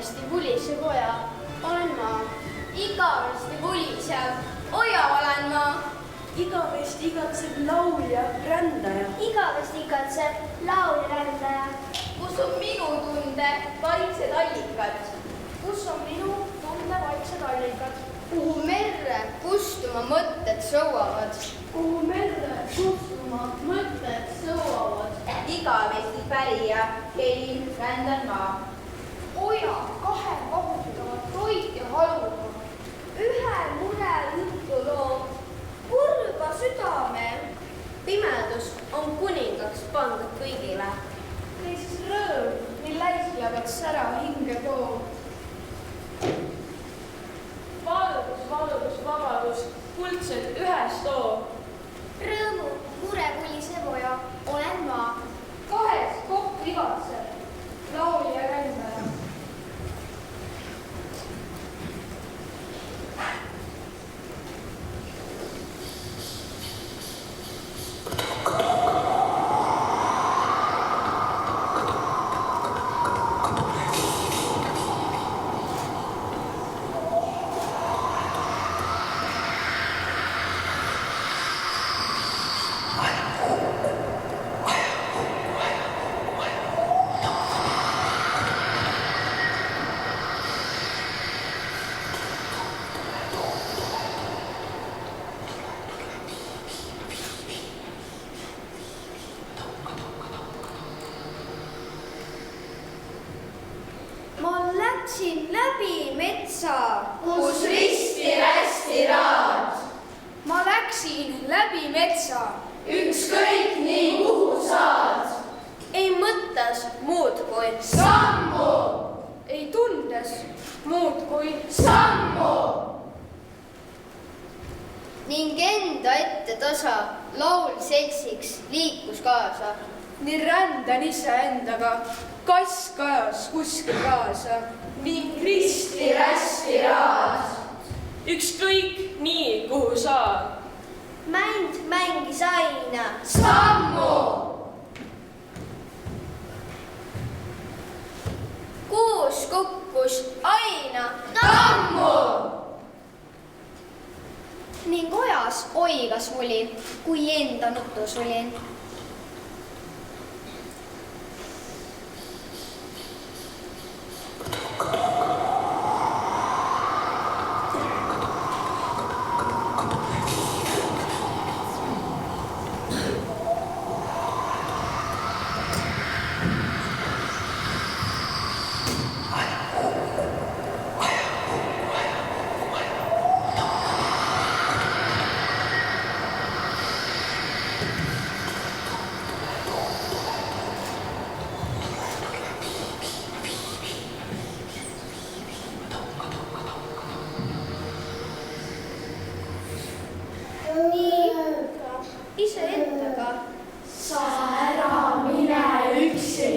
igavesti vulisev oja olen ma. Igavesti vulisev oja olen ma. Igavesti igatseb laulja, rändaja. Igavesti igatseb laulja, rändaja. Kus on minu tunde vaiksed allikad? Kus on minu tunde vaiksed allikad? Kuhu merre kustuma mõtted sõuavad? Kuhu merre kustuma mõtted sõuavad? Igavesti pärija, helin rändan ma. Oja kahe kohutavad toit ja haluga. Ühe mure juttu loo, kurba südame. Pimedus on kuningaks pandud kõigile. Kes rõõm, nii läislavat sära hinge toob. Valus, valus, vabadus, kuldselt ühes too. Rõõmu, mure vulisev oja olen ma. Kahes kokku igatseb laulja, rändaja. Läksin läbi metsa, Kus risti-rästi raad. ma läksin läbi metsa, Ükskõik nii kuhu saad. ei mõttes muud kui Sammu, ei tundes muud kui sammu. ning enda ette tasa laul seltsiks liikus kaasa. Nii rändan iseendaga, kass kajas kuskil kaasa. Ning risti-rästi raad. Ükskõik nii kuhu saad. Mänd mängis aina, Sammu, kuus kukkus aina tammu. ning ojas oigas olin, kui enda nutus olin. Iseendaga Sa ära mine üksi,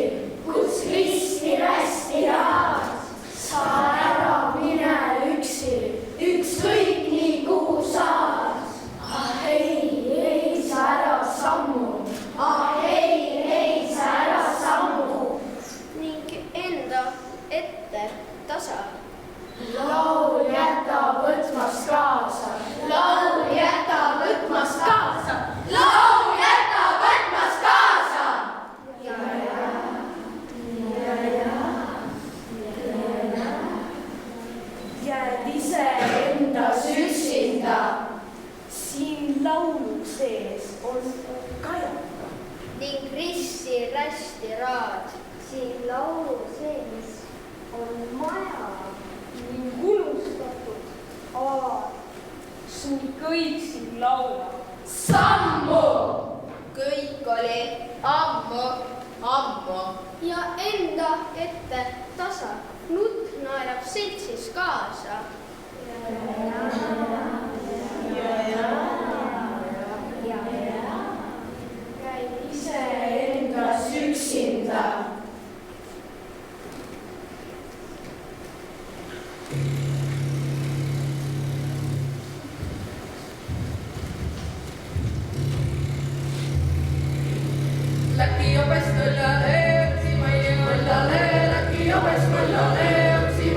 kus risti-rästi raad. Sa ära mine üksi, ükskõik nii kuhu saad. Ah ei, sa ära sammu. Ah ei, sa ära sammu. ning enda ette tasa. Laul jäta võtmast kaasa. Laul jäta võtmast kaasa. Laul jäta võtmast kaasa. Jääd iseendas Üksinda. siin laulu sees on kajaka. ning risti-rästi raad. siin laulu sees on maja ning unustatud aar. sul kõik siin laulab. Sammu. Kõik oli ammu, ammu. ja enda ette tasa. nutt naerab seltsis kaasa. Käid iseendas üksinda. Läki jopes kõllale, si ma ei jõua. Läki jopes kõllale, si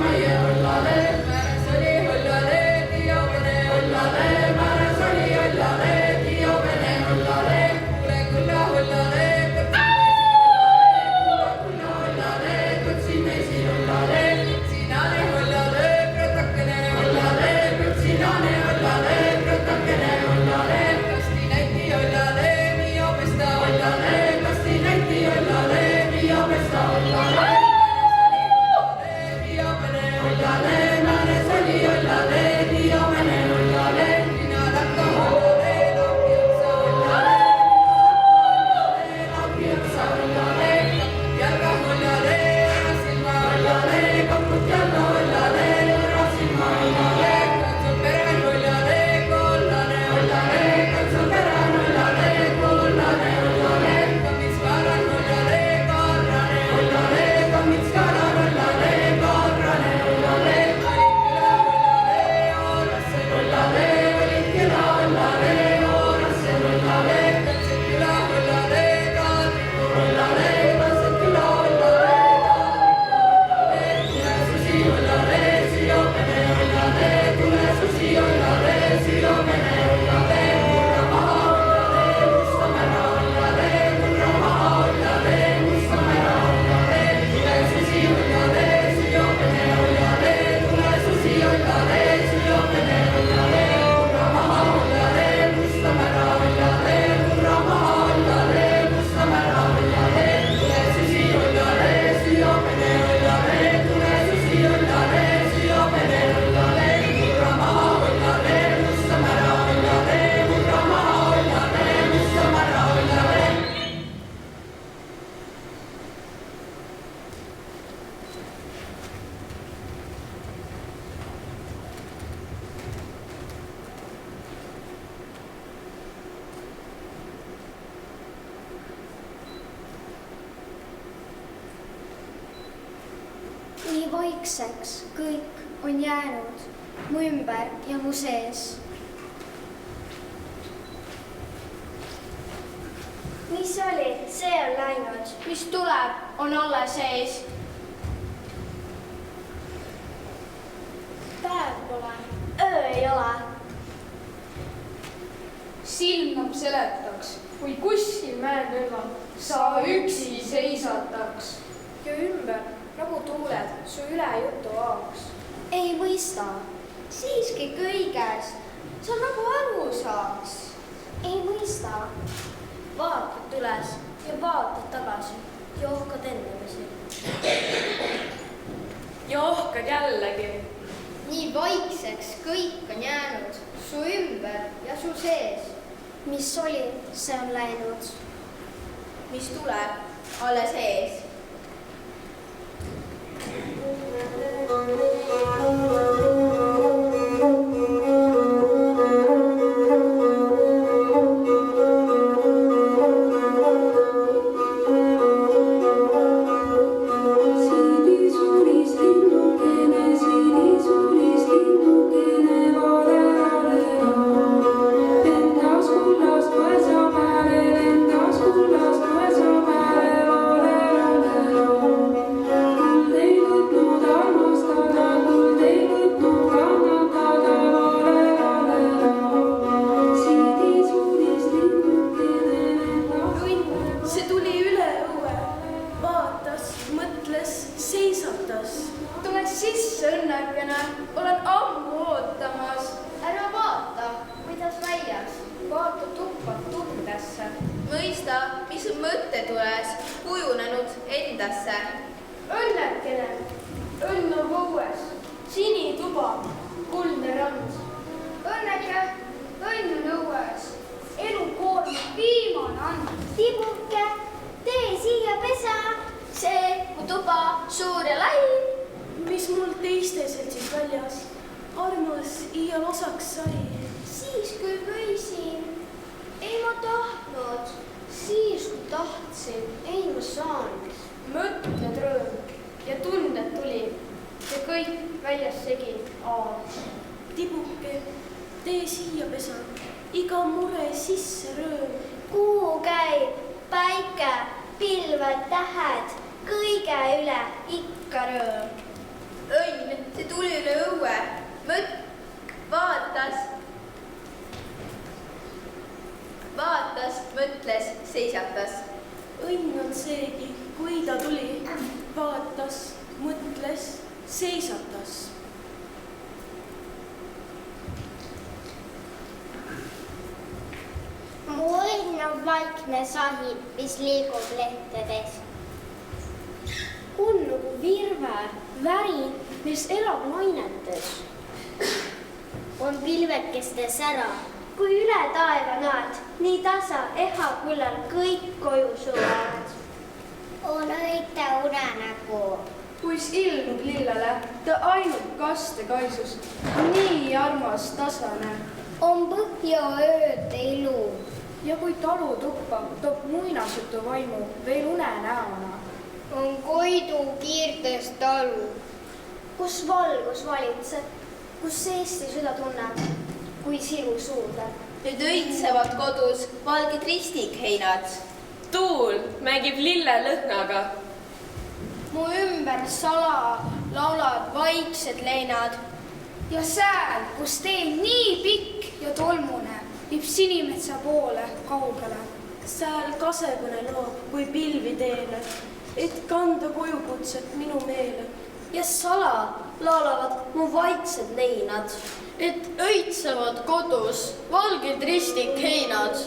vaikseks kõik on jäänud mu ümber ja mu sees. mis oli, see on läinud. mis tuleb, on alles ees. päev pole, öö ei ole. silmab seletaks, kui kuskil mäekõrval sa üksi seisataks. ja ümber nagu tuuled su üle jutu haaks. ei mõista, siiski kõiges, sa nagu aru saaks. ei mõista. vaatad üles ja vaatad tagasi, johkad endamisi. johkad jällegi. nii vaikseks kõik on jäänud su ümber ja su sees. mis oli, see on läinud. mis tuleb, alles ees. Tule sisse, õnnekene, olen ammu ootamas. ära vaata, kuidas väljas, vaata tuppa tundesse. mõista, mis mõttetules kujunenud endasse. Õnnekene, õnn on õues, sinituba, kuldne rand. õnneke, õnn on õues, elukoorm viimane on. tibuke, tee siia pesa. see mu tuba suur ja lai. mis mul teiste seltsis väljas, armas iial osaks sai. siis kui võisin, ei ma tahtnud. siis kui tahtsin, ei ma saanud. mõtted rõõm ja tunded tuli ja kõik väljas segi. tibuke, tee siia pesa, iga mure sisse rööm. kuu käib, päike, pilved, tähed, kõige üle ikka rõõm. õnn, see tuli üle õue. vaatas, mõtles, seisatas. õnn on seegi, kui ta tuli, vaatas, mõtles, seisatas. mu õnn on vaikne sahi, mis liigub lehtedes. on nagu virve, värin, mis elab lainetes. on pilvekeste sära, kui üle taeva näed, nii tasa eha küllal kõik koju suvevad. on õite unenägu, kuis ilmub lillele, ta ainult kaste kaisus, nii armas tasane. on põhja ööde ilu. ja kui talutuppa toob muinasjutu vaimu veel unenäona. on Koidu kiirtes talu, kus valgus valitseb, kus Eesti süda tunneb, kui silu suudab. nüüd õitsevad kodus valged ristikheinad. tuul mängib lillelõhnaga. mu ümber sala laulavad vaiksed leinad ja sääl, kus tee nii pikk ja tolmune, viib Sinimetsa poole kaugele. sääl kasekõne loob, kui pilvi teele, et kanda kojukutset minu meele. ja sala laulavad mu vaiksed leinad, et õitsevad kodus valged ristikheinad.